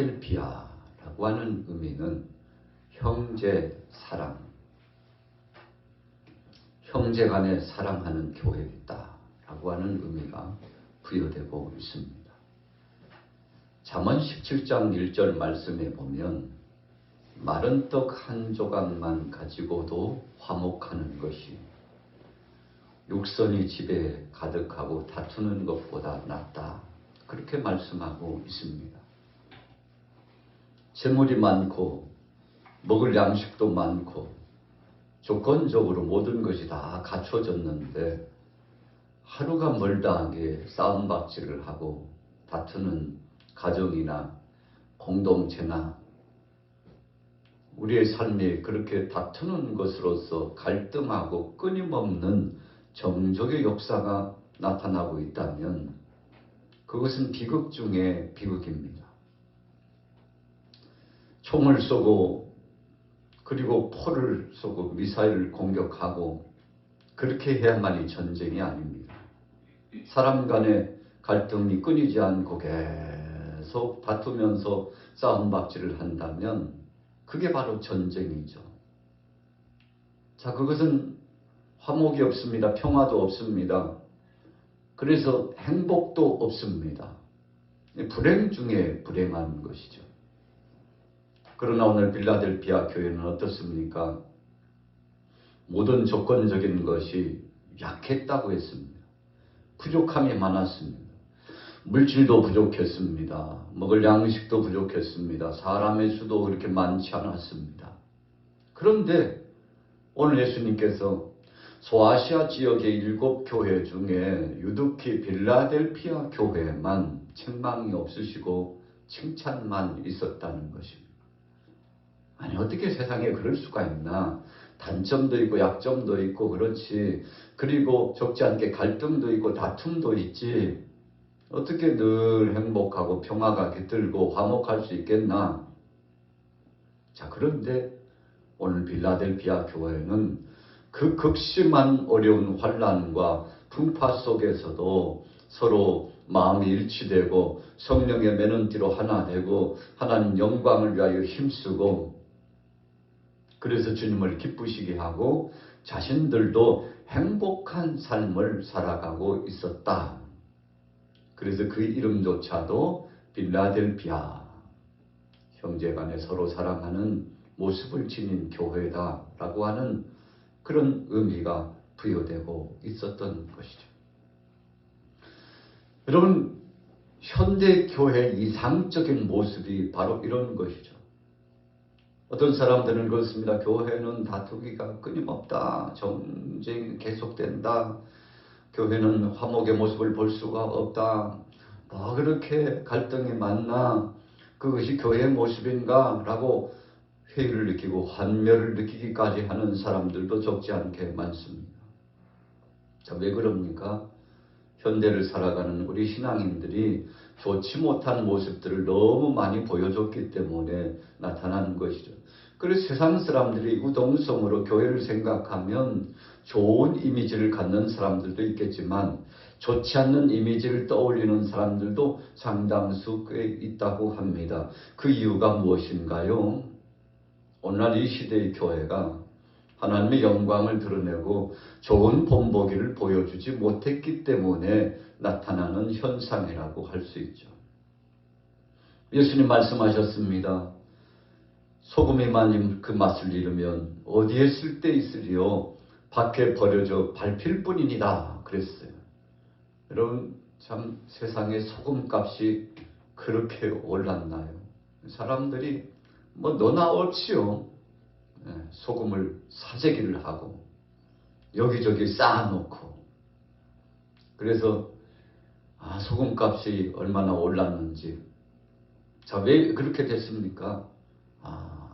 빌라델피아라고 하는 의미는 형제 사랑, 형제 간에 사랑하는 교회이다라고 하는 의미가 부여되고 있습니다. 잠언 17장 1절 말씀에 보면 마른 떡 한 조각만 가지고도 화목하는 것이 육선이 집에 가득하고 다투는 것보다 낫다. 그렇게 말씀하고 있습니다. 재물이 많고 먹을 양식도 많고 조건적으로 모든 것이 다 갖춰졌는데 하루가 멀다하게 싸움박질을 하고 다투는 가정이나 공동체나 우리의 삶이 그렇게 다투는 것으로서 갈등하고 끊임없는 정적의 역사가 나타나고 있다면 그것은 비극 중에 비극입니다. 총을 쏘고 그리고 포를 쏘고 미사일을 공격하고 그렇게 해야만이 전쟁이 아닙니다. 사람 간의 갈등이 끊이지 않고 계속 다투면서 싸움박질을 한다면 그게 바로 전쟁이죠. 자, 그것은 화목이 없습니다. 평화도 없습니다. 그래서 행복도 없습니다. 불행 중에 불행한 것이죠. 그러나 오늘 빌라델피아 교회는 어떻습니까? 모든 조건적인 것이 약했다고 했습니다. 부족함이 많았습니다. 물질도 부족했습니다. 먹을 양식도 부족했습니다. 사람의 수도 그렇게 많지 않았습니다. 그런데 오늘 예수님께서 소아시아 지역의 7 교회 중에 유독히 빌라델피아 교회만 책망이 없으시고 칭찬만 있었다는 것입니다. 아니 어떻게 세상에 그럴 수가 있나. 단점도 있고 약점도 있고 그렇지. 그리고 적지 않게 갈등도 있고 다툼도 있지. 어떻게 늘 행복하고 평화가 깃들고 화목할 수 있겠나. 자, 그런데 오늘 빌라델피아 교회는 그 극심한 어려운 환난과 풍파 속에서도 서로 마음이 일치되고 성령의 매는띠로 하나 되고 하나님 영광을 위하여 힘쓰고 그래서 주님을 기쁘시게 하고 자신들도 행복한 삶을 살아가고 있었다. 그래서 그 이름조차도 빌라델피아, 형제간에 서로 사랑하는 모습을 지닌 교회다라고 하는 그런 의미가 부여되고 있었던 것이죠. 여러분, 현대 교회의 이상적인 모습이 바로 이런 것이죠. 어떤 사람들은 그렇습니다. 교회는 다투기가 끊임없다. 정쟁이 계속된다. 교회는 화목의 모습을 볼 수가 없다. 뭐 그렇게 갈등이 많나? 그것이 교회의 모습인가? 라고 회의를 느끼고 환멸을 느끼기까지 하는 사람들도 적지 않게 많습니다. 자, 왜 그럽니까? 현대를 살아가는 우리 신앙인들이 좋지 못한 모습들을 너무 많이 보여줬기 때문에 나타나는 것이죠. 그래서 세상 사람들이 우동성으로 교회를 생각하면 좋은 이미지를 갖는 사람들도 있겠지만 좋지 않는 이미지를 떠올리는 사람들도 상당수 꽤 있다고 합니다. 그 이유가 무엇인가요? 오늘날 이 시대의 교회가 하나님의 영광을 드러내고 좋은 본보기를 보여주지 못했기 때문에 나타나는 현상이라고 할 수 있죠. 예수님 말씀하셨습니다. 소금이만 그 맛을 잃으면 어디에 쓸데 있으리요? 밖에 버려져 밟힐 뿐이니라 그랬어요. 여러분, 참 세상의 소금값이 그렇게 올랐나요? 사람들이 뭐 너나 옳지요. 소금을 사재기를 하고 여기저기 쌓아놓고 그래서 소금값이 얼마나 올랐는지. 자, 왜 그렇게 됐습니까?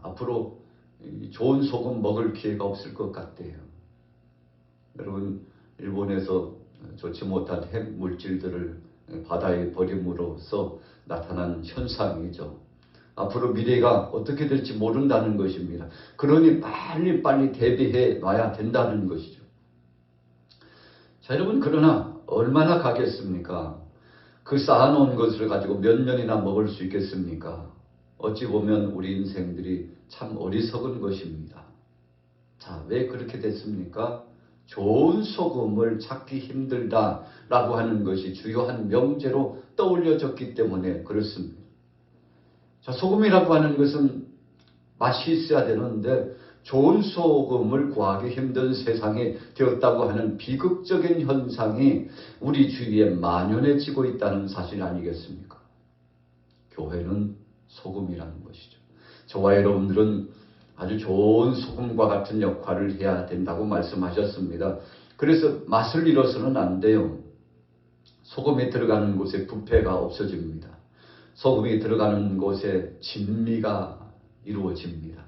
앞으로 좋은 소금 먹을 기회가 없을 것 같대요. 여러분, 일본에서 좋지 못한 핵 물질들을 바다에 버림으로써 나타난 현상이죠. 앞으로 미래가 어떻게 될지 모른다는 것입니다. 그러니 빨리 대비해 놔야 된다는 것이죠. 자, 여러분, 그러나 얼마나 가겠습니까? 그 쌓아놓은 것을 가지고 몇 년이나 먹을 수 있겠습니까? 어찌 보면 우리 인생들이 참 어리석은 것입니다. 자, 왜 그렇게 됐습니까? 좋은 소금을 찾기 힘들다라고 하는 것이 주요한 명제로 떠올려졌기 때문에 그렇습니다. 자, 소금이라고 하는 것은 맛이 있어야 되는데 좋은 소금을 구하기 힘든 세상이 되었다고 하는 비극적인 현상이 우리 주위에 만연해지고 있다는 사실 아니겠습니까? 교회는 소금이라는 것이죠. 저와 여러분들은 아주 좋은 소금과 같은 역할을 해야 된다고 말씀하셨습니다. 그래서 맛을 잃어서는 안 돼요. 소금이 들어가는 곳에 부패가 없어집니다. 소금이 들어가는 곳에 진미가 이루어집니다.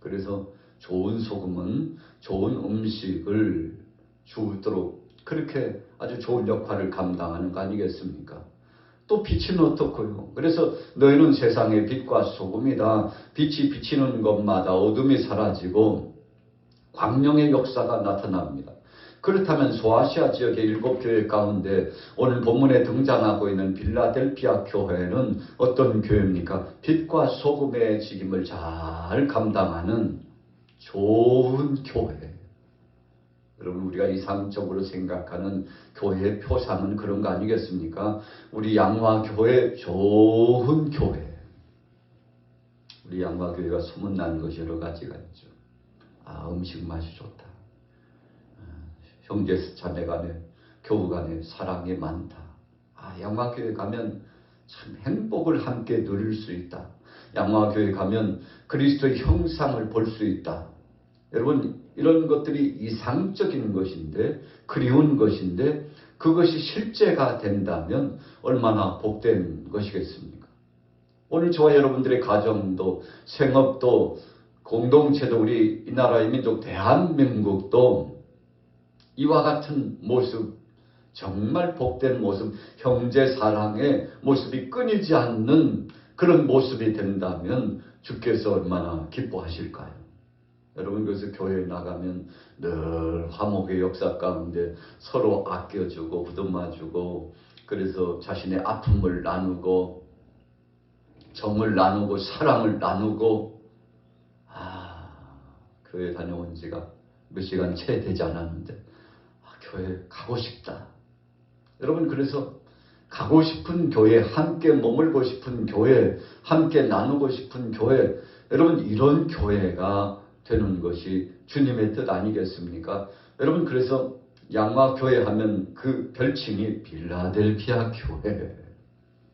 그래서 좋은 소금은 좋은 음식을 주도록 그렇게 아주 좋은 역할을 감당하는 거 아니겠습니까? 또 빛은 어떻고요? 그래서 너희는 세상의 빛과 소금이다. 빛이 비치는 것마다 어둠이 사라지고 광명의 역사가 나타납니다. 그렇다면 소아시아 지역의 7교회 가운데 오늘 본문에 등장하고 있는 빌라델피아 교회는 어떤 교회입니까? 빛과 소금의 직임을 잘 감당하는 좋은 교회. 여러분, 우리가 이상적으로 생각하는 교회의 표상은 그런 거 아니겠습니까? 우리 양화교회 좋은 교회. 우리 양화교회가 소문난 것이 여러 가지가 있죠. 음식 맛이 좋다. 형제 자매 간에 교우 간에 사랑이 많다. 양화교회 가면 참 행복을 함께 누릴 수 있다. 양화교회 가면 그리스도의 형상을 볼 수 있다. 여러분, 이런 것들이 이상적인 것인데, 그리운 것인데, 그것이 실제가 된다면 얼마나 복된 것이겠습니까? 오늘 저와 여러분들의 가정도, 생업도, 공동체도, 우리 이 나라의 민족 대한민국도 이와 같은 모습, 정말 복된 모습, 형제 사랑의 모습이 끊이지 않는 그런 모습이 된다면 주께서 얼마나 기뻐하실까요? 여러분, 그래서 교회에 나가면 늘 화목의 역사 가운데 서로 아껴주고 부듬어주고, 그래서 자신의 아픔을 나누고 정을 나누고 사랑을 나누고, 교회 다녀온 지가 몇 시간 채 되지 않았는데 교회 가고 싶다. 여러분, 그래서 가고 싶은 교회, 함께 머물고 싶은 교회, 함께 나누고 싶은 교회, 여러분, 이런 교회가 되는 것이 주님의 뜻 아니겠습니까? 여러분, 그래서 양화교회 하면 그 별칭이 빌라델피아 교회,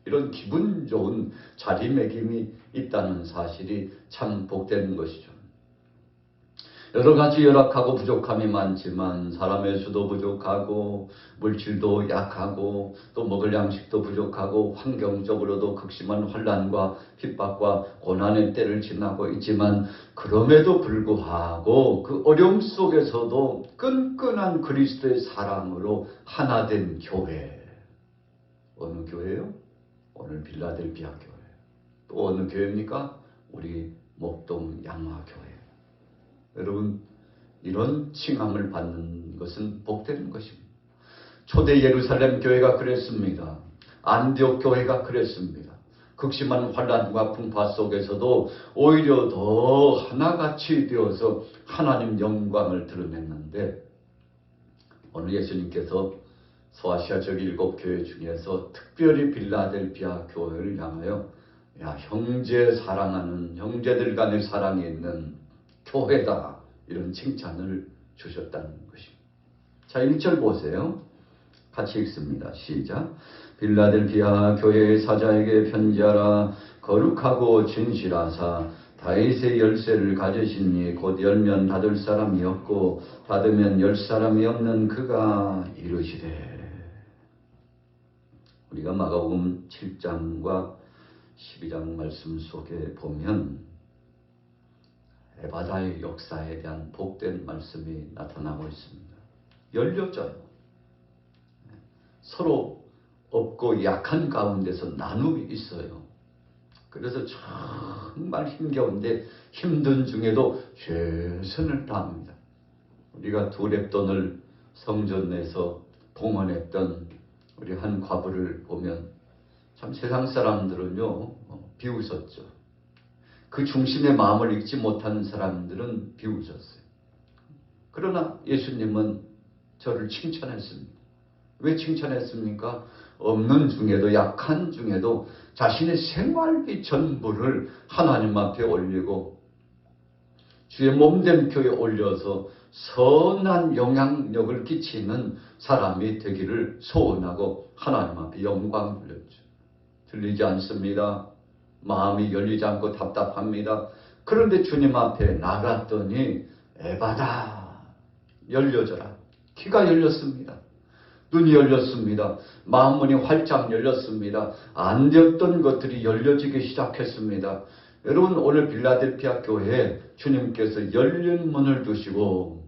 이런 기분 좋은 자리매김이 있다는 사실이 참 복된 것이죠. 여러 가지 열악하고 부족함이 많지만 사람의 수도 부족하고 물질도 약하고 또 먹을 양식도 부족하고 환경적으로도 극심한 환난과 핍박과 고난의 때를 지나고 있지만, 그럼에도 불구하고 그 어려움 속에서도 끈끈한 그리스도의 사랑으로 하나 된 교회. 어느 교회요? 오늘 빌라델피아 교회. 또 어느 교회입니까? 우리 목동 양화교회. 여러분, 이런 칭함을 받는 것은 복되는 것입니다. 초대 예루살렘 교회가 그랬습니다. 안디옥 교회가 그랬습니다. 극심한 환난과 풍파 속에서도 오히려 더 하나같이 되어서 하나님 영광을 드러냈는데, 오늘 예수님께서 소아시아 적 7교회 중에서 특별히 빌라델피아 교회를 향하여 형제 사랑하는, 형제들 간의 사랑이 있는 교회다, 이런 칭찬을 주셨다는 것입니다. 자, 1절 보세요. 같이 읽습니다. 시작. 빌라델피아 교회의 사자에게 편지하라. 거룩하고 진실하사 다윗의 열쇠를 가지시니 곧 열면 닫을 사람이 없고 닫으면 열 사람이 없는 그가 이르시되. 우리가 마가복음 7장과 12장 말씀 속에 보면 에바다의 역사에 대한 복된 말씀이 나타나고 있습니다. 열려져요. 서로 없고 약한 가운데서 나눔이 있어요. 그래서 정말 힘겨운데 힘든 중에도 최선을 다합니다. 우리가 두 렙돈을 성전 내에서 봉헌했던 우리 한 과부를 보면 참 세상 사람들은요 비웃었죠. 그 중심의 마음을 읽지 못하는 사람들은 비웃었어요. 그러나 예수님은 저를 칭찬했습니다. 왜 칭찬했습니까? 없는 중에도, 약한 중에도 자신의 생활비 전부를 하나님 앞에 올리고 주의 몸된 교회에 올려서 선한 영향력을 끼치는 사람이 되기를 소원하고 하나님 앞에 영광 돌렸죠. 들리지 않습니다. 마음이 열리지 않고 답답합니다. 그런데 주님 앞에 나갔더니 에바다, 열려져라. 귀가 열렸습니다. 눈이 열렸습니다. 마음문이 활짝 열렸습니다. 안 되었던 것들이 열려지기 시작했습니다. 여러분, 오늘 빌라델피아 교회에 주님께서 열린 문을 두시고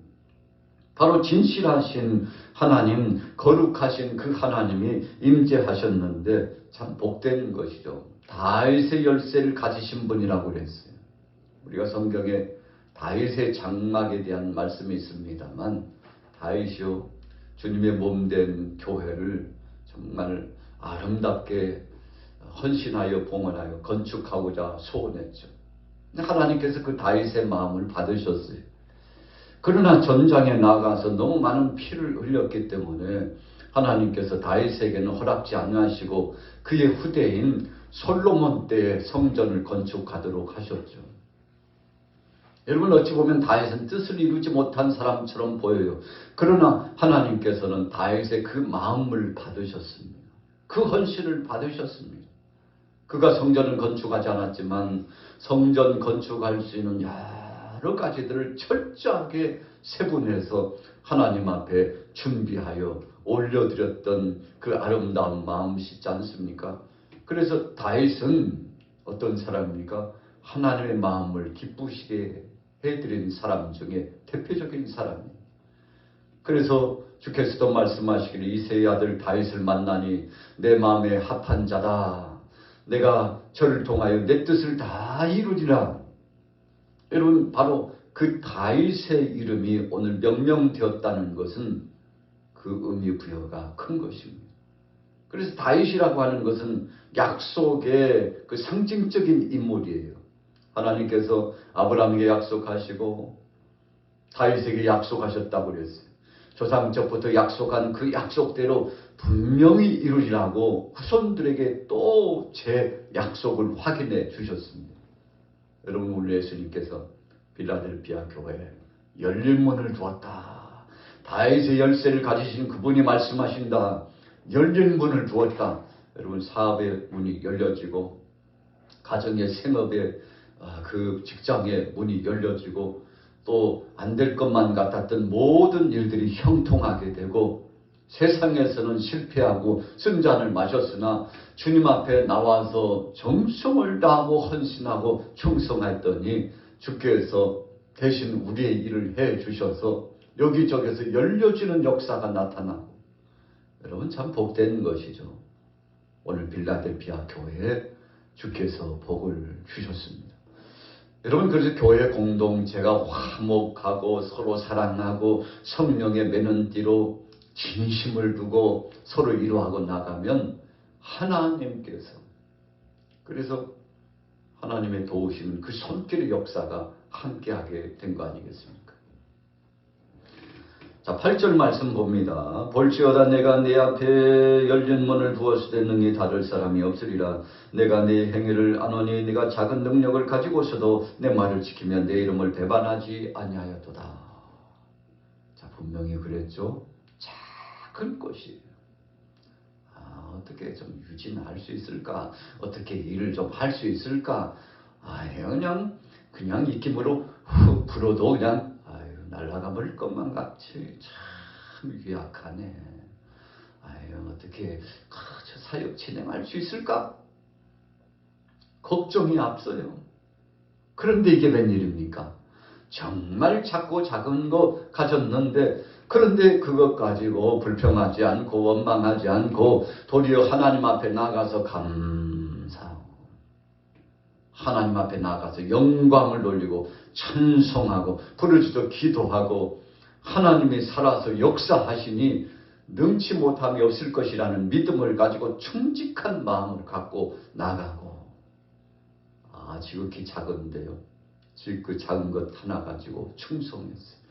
바로 진실하신 하나님, 거룩하신 그 하나님이 임재하셨는데 참 복된 것이죠. 다윗의 열쇠를 가지신 분이라고 그랬어요. 우리가 성경에 다윗의 장막에 대한 말씀이 있습니다만 다윗이요, 주님의 몸된 교회를 정말 아름답게 헌신하여 봉헌하여 건축하고자 소원했죠. 하나님께서 그 다윗의 마음을 받으셨어요. 그러나 전장에 나가서 너무 많은 피를 흘렸기 때문에 하나님께서 다윗에게는 허락지 않으시고 그의 후대인 솔로몬 때에 성전을 건축하도록 하셨죠. 여러분, 어찌 보면 다윗은 뜻을 이루지 못한 사람처럼 보여요. 그러나 하나님께서는 다윗의 그 마음을 받으셨습니다. 그 헌신을 받으셨습니다. 그가 성전을 건축하지 않았지만 성전 건축할 수 있는 여러 가지들을 철저하게 세분해서 하나님 앞에 준비하여 올려드렸던 그 아름다운 마음이시지 않습니까? 그래서 다윗은 어떤 사람입니까? 하나님의 마음을 기쁘시게 해드린 사람 중에 대표적인 사람입니다. 그래서 주께서도 말씀하시기를 이새의 아들 다윗을 만나니 내 마음에 합한 자다. 내가 저를 통하여 내 뜻을 다 이루리라. 여러분, 바로 그 다윗의 이름이 오늘 명명되었다는 것은 그 의미 부여가 큰 것입니다. 그래서 다윗이라고 하는 것은 약속의 그 상징적인 인물이에요. 하나님께서 아브라함에게 약속하시고 다윗에게 약속하셨다고 그랬어요. 조상적부터 약속한 그 약속대로 분명히 이루리라고 후손들에게 또 제 약속을 확인해 주셨습니다. 여러분, 우리 예수님께서 빌라델피아 교회에 열린 문을 두었다. 다윗의 열쇠를 가지신 그분이 말씀하신다. 열린 문을 두었다. 여러분, 사업의 문이 열려지고 가정의 생업의 그 직장의 문이 열려지고 또 안 될 것만 같았던 모든 일들이 형통하게 되고 세상에서는 실패하고 쓴잔을 마셨으나 주님 앞에 나와서 정성을 다하고 헌신하고 충성했더니 주께서 대신 우리의 일을 해 주셔서 여기저기서 열려지는 역사가 나타나고 여러분, 참 복된 것이죠. 오늘 빌라델피아 교회에 주께서 복을 주셨습니다. 여러분, 그래서 교회 공동체가 화목하고 서로 사랑하고 성령의 매는띠로 진심을 두고 서로 이루하고 나가면 하나님께서, 그래서 하나님의 도우시는 그 손길의 역사가 함께하게 된 거 아니겠습니까? 자, 8절 말씀 봅니다. 볼지어다 내가 내 앞에 열린 문을 두었으되 능히 닫을 사람이 없으리라. 내가 네 행위를 아노니 네가 작은 능력을 가지고서도 내 말을 지키면 내 이름을 배반하지 아니하였도다. 자, 분명히 그랬죠. 작은 것이에요. 어떻게 좀 유진할 수 있을까? 어떻게 일을 좀 할 수 있을까? 그냥 입김으로 훅 불어도 그냥 날아가 버릴 것만 같이 참 유약하네. 어떻게 저 사역 진행할 수 있을까? 걱정이 앞서요. 그런데 이게 웬일입니까? 정말 작고 작은 거 가졌는데 그런데 그것 가지고 불평하지 않고 원망하지 않고 도리어 하나님 앞에 나가서 감사하고 하나님 앞에 나가서 영광을 돌리고 찬송하고 부르짖어 기도하고 하나님이 살아서 역사하시니 능치 못함이 없을 것이라는 믿음을 가지고 충직한 마음을 갖고 나가고 지극히 작은데요. 즉 그 작은 것 하나 가지고 충성했어요.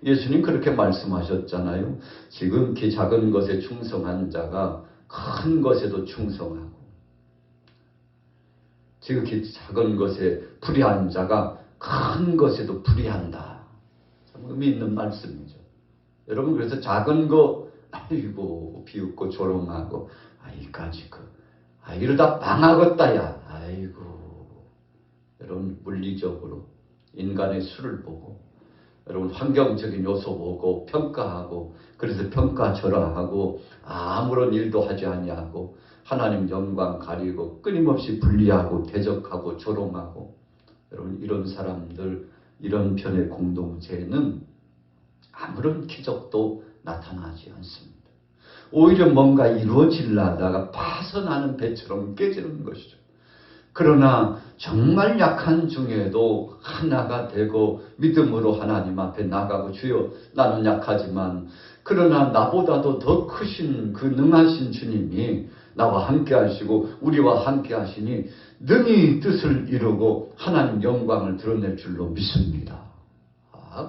예수님 그렇게 말씀하셨잖아요. 지극히 작은 것에 충성한 자가 큰 것에도 충성하고, 지극히 작은 것에 불의한 자가 큰 것에도 불의한다. 참 의미 있는 말씀이죠. 여러분, 그래서 작은 거 아이고 비웃고 조롱하고 이까지 이러다 망하겠다야. 아이고, 여러분, 물리적으로 인간의 수를 보고, 여러분, 환경적인 요소 보고 평가하고, 그래서 평가절하하고 아무런 일도 하지 아니하고 하나님 영광 가리고 끊임없이 분리하고 대적하고 조롱하고, 여러분, 이런 사람들, 이런 편의 공동체에는 아무런 기적도 나타나지 않습니다. 오히려 뭔가 이루어지려다가 파선하는 배처럼 깨지는 것이죠. 그러나 정말 약한 중에도 하나가 되고 믿음으로 하나님 앞에 나가고, 주여 나는 약하지만 그러나 나보다도 더 크신 그 능하신 주님이 나와 함께 하시고 우리와 함께 하시니 능히 뜻을 이루고 하나님 영광을 드러낼 줄로 믿습니다.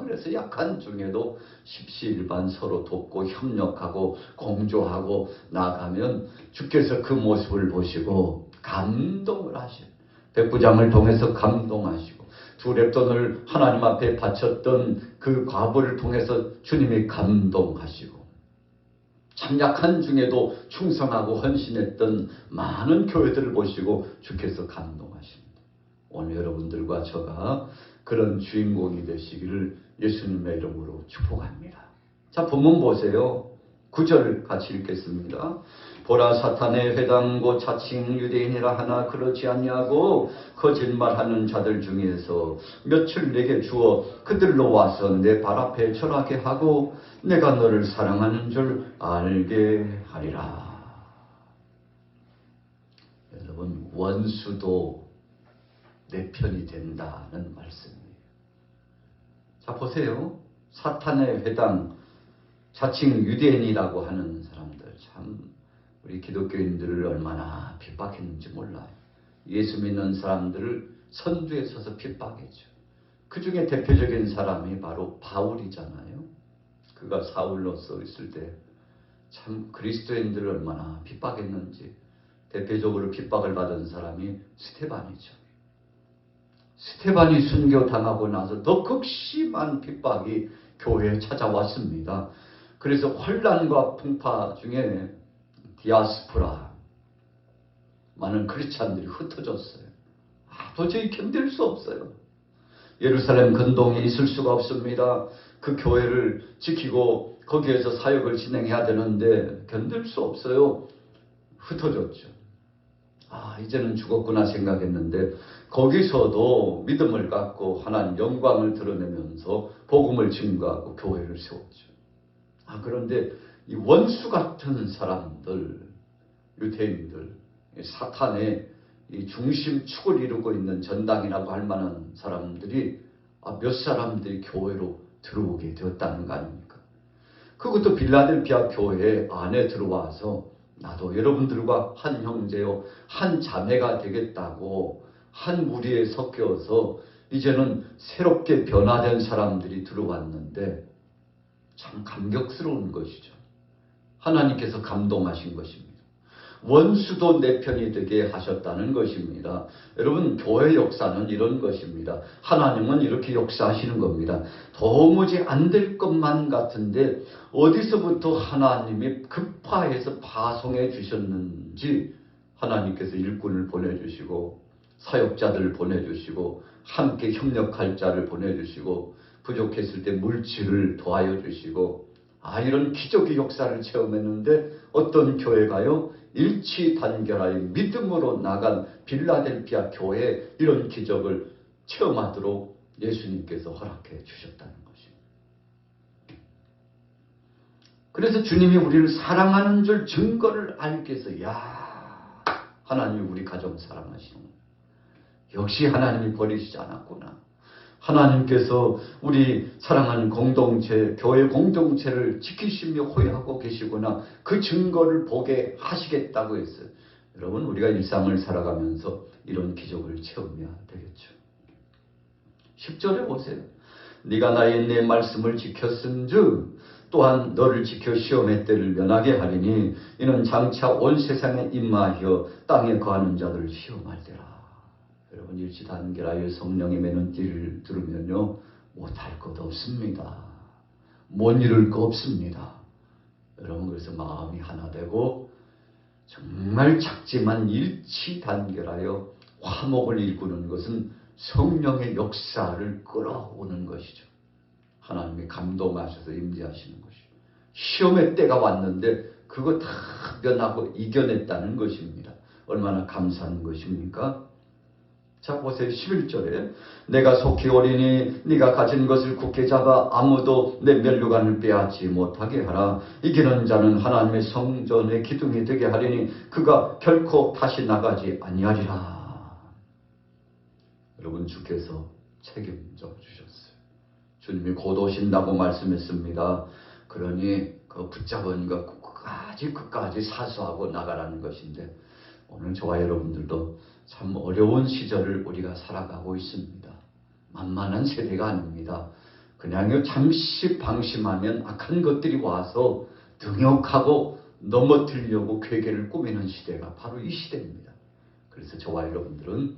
그래서 약한 중에도 십시일반 서로 돕고 협력하고 공조하고 나가면 주께서 그 모습을 보시고 감동을 하셔요. 백부장을 통해서 감동하시고, 두 렙돈을 하나님 앞에 바쳤던 그 과부를 통해서 주님이 감동하시고, 참 약한 중에도 충성하고 헌신했던 많은 교회들을 보시고 주께서 감동하십니다. 오늘 여러분들과 저가 그런 주인공이 되시기를 예수님의 이름으로 축복합니다. 자, 본문 보세요. 9절 같이 읽겠습니다. 보라, 사탄의 회당고 자칭 유대인이라 하나 그렇지 아니하고 거짓말하는 자들 중에서 며칠 내게 주어 그들로 와서 내 발 앞에 절하게 하고 내가 너를 사랑하는 줄 알게 하리라. 여러분, 원수도 내 편이 된다는 말씀이에요. 자, 보세요. 사탄의 회당, 자칭 유대인이라고 하는 사람들, 참 우리 기독교인들을 얼마나 핍박했는지 몰라요. 예수 믿는 사람들을 선두에 서서 핍박했죠. 그 중에 대표적인 사람이 바로 바울이잖아요. 그가 사울로서 있을 때 참 그리스도인들을 얼마나 핍박했는지. 대표적으로 핍박을 받은 사람이 스테반이죠. 스테반이 순교당하고 나서 더 극심한 핍박이 교회에 찾아왔습니다. 그래서 혼란과 풍파 중에 디아스포라, 많은 크리스찬들이 흩어졌어요. 도저히 견딜 수 없어요. 예루살렘 근동에 있을 수가 없습니다. 그 교회를 지키고 거기에서 사역을 진행해야 되는데 견딜 수 없어요. 흩어졌죠. 이제는 죽었구나 생각했는데 거기서도 믿음을 갖고 하나님 영광을 드러내면서 복음을 증거하고 교회를 세웠죠. 그런데 이 원수 같은 사람들, 유대인들, 사탄의 이 중심축을 이루고 있는 전당이라고 할 만한 사람들이 몇 사람들이 교회로 들어오게 되었다는 거 아닙니까? 그것도 빌라델피아 교회 안에 들어와서 나도 여러분들과 한 형제요, 한 자매가 되겠다고 한 무리에 섞여서 이제는 새롭게 변화된 사람들이 들어왔는데 참 감격스러운 것이죠. 하나님께서 감동하신 것입니다. 원수도 내 편이 되게 하셨다는 것입니다. 여러분, 교회 역사는 이런 것입니다. 하나님은 이렇게 역사하시는 겁니다. 도무지 안 될 것만 같은데 어디서부터 하나님이 급파해서 파송해 주셨는지 하나님께서 일꾼을 보내주시고 사역자들을 보내주시고 함께 협력할 자를 보내주시고 부족했을 때 물질을 도와여 주시고 이런 기적의 역사를 체험했는데 어떤 교회가요? 일치단결하여 믿음으로 나간 빌라델피아 교회에 이런 기적을 체험하도록 예수님께서 허락해 주셨다는 것입니다. 그래서 주님이 우리를 사랑하는 줄 증거를 알게 해서 하나님이 우리 가정 사랑하시는, 역시 하나님이 버리시지 않았구나. 하나님께서 우리 사랑하는 공동체, 교회 공동체를 지키시며 호위하고 계시구나. 그 증거를 보게 하시겠다고 했어요. 여러분, 우리가 일상을 살아가면서 이런 기적을 체험해야 되겠죠. 10절에 보세요. 네가 나의 내 말씀을 지켰은즉 또한 너를 지켜 시험의 때를 면하게 하리니 이는 장차 온 세상에 임하여 땅에 거하는 자들을 시험할때라. 여러분, 일치단결하여 성령의 매는띠를 들으면요 못할 것 없습니다. 못 이룰 거 없습니다. 여러분, 그래서 마음이 하나 되고 정말 작지만 일치단결하여 화목을 일구는 것은 성령의 역사를 끌어오는 것이죠. 하나님이 감동하셔서 임재하시는 것이죠. 시험의 때가 왔는데 그거 다 면하고 이겨냈다는 것입니다. 얼마나 감사한 것입니까? 자, 보세요. 11절에 내가 속히 오리니 네가 가진 것을 굳게 잡아 아무도 내 면류관을 빼앗지 못하게 하라. 이기는 자는 하나님의 성전의 기둥이 되게 하리니 그가 결코 다시 나가지 아니하리라. 여러분, 주께서 책임져 주셨어요. 주님이 곧 오신다고 말씀했습니다. 그러니 그 붙잡은 것 끝까지 사수하고 나가라는 것인데, 오늘 저와 여러분들도 참 어려운 시절을 우리가 살아가고 있습니다. 만만한 세대가 아닙니다. 그냥 잠시 방심하면 악한 것들이 와서 등욕하고 넘어뜨리려고 괴계를 꾸미는 시대가 바로 이 시대입니다. 그래서 저와 여러분들은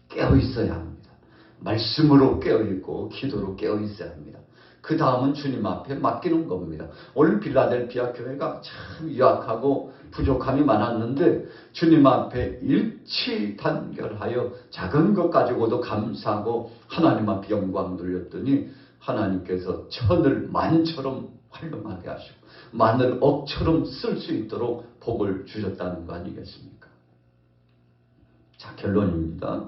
깨어 있어야 합니다. 말씀으로 깨어 있고 기도로 깨어 있어야 합니다. 그 다음은 주님 앞에 맡기는 겁니다. 오늘 빌라델피아 교회가 참 유약하고 부족함이 많았는데 주님 앞에 일치단결하여 작은 것 가지고도 감사하고 하나님 앞에 영광 돌렸더니 하나님께서 천을 만처럼 활용하게 하시고 만을 억처럼 쓸 수 있도록 복을 주셨다는 거 아니겠습니까? 자, 결론입니다.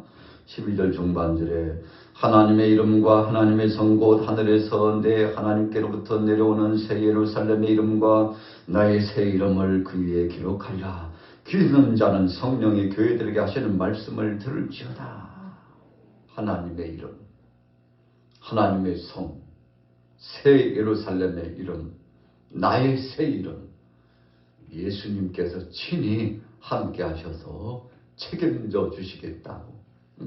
12절 중반절에 하나님의 이름과 하나님의 성 곧 하늘에서 내 하나님께로부터 내려오는 새 예루살렘의 이름과 나의 새 이름을 그 위에 기록하리라. 귀 있는 자는 성령이 교회들에게 하시는 말씀을 들을지어다. 하나님의 이름, 하나님의 성, 새 예루살렘의 이름, 나의 새 이름, 예수님께서 친히 함께 하셔서 책임져 주시겠다고,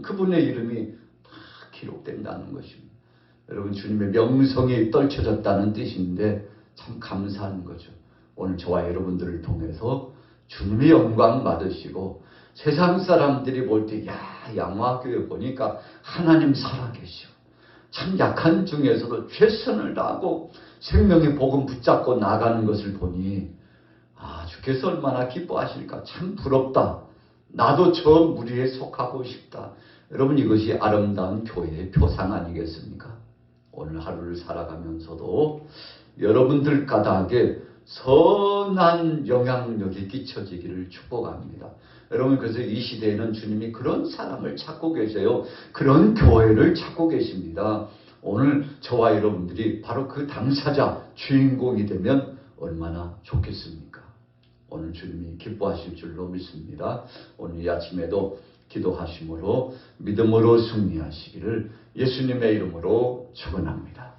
그분의 이름이 다 기록된다는 것입니다. 여러분, 주님의 명성이 떨쳐졌다는 뜻인데 참 감사한 거죠. 오늘 저와 여러분들을 통해서 주님의 영광 받으시고 세상 사람들이 볼 때 양화교회 보니까 하나님 살아계시오. 참 약한 중에서도 최선을 다하고 생명의 복음 붙잡고 나가는 것을 보니 주께서 얼마나 기뻐하실까. 참 부럽다. 나도 저 무리에 속하고 싶다. 여러분, 이것이 아름다운 교회의 표상 아니겠습니까? 오늘 하루를 살아가면서도 여러분들 까닭에 선한 영향력이 끼쳐지기를 축복합니다. 여러분, 그래서 이 시대에는 주님이 그런 사람을 찾고 계세요. 그런 교회를 찾고 계십니다. 오늘 저와 여러분들이 바로 그 당사자, 주인공이 되면 얼마나 좋겠습니까? 오늘 주님이 기뻐하실 줄로 믿습니다. 오늘 이 아침에도 기도하심으로 믿음으로 승리하시기를 예수님의 이름으로 축원합니다.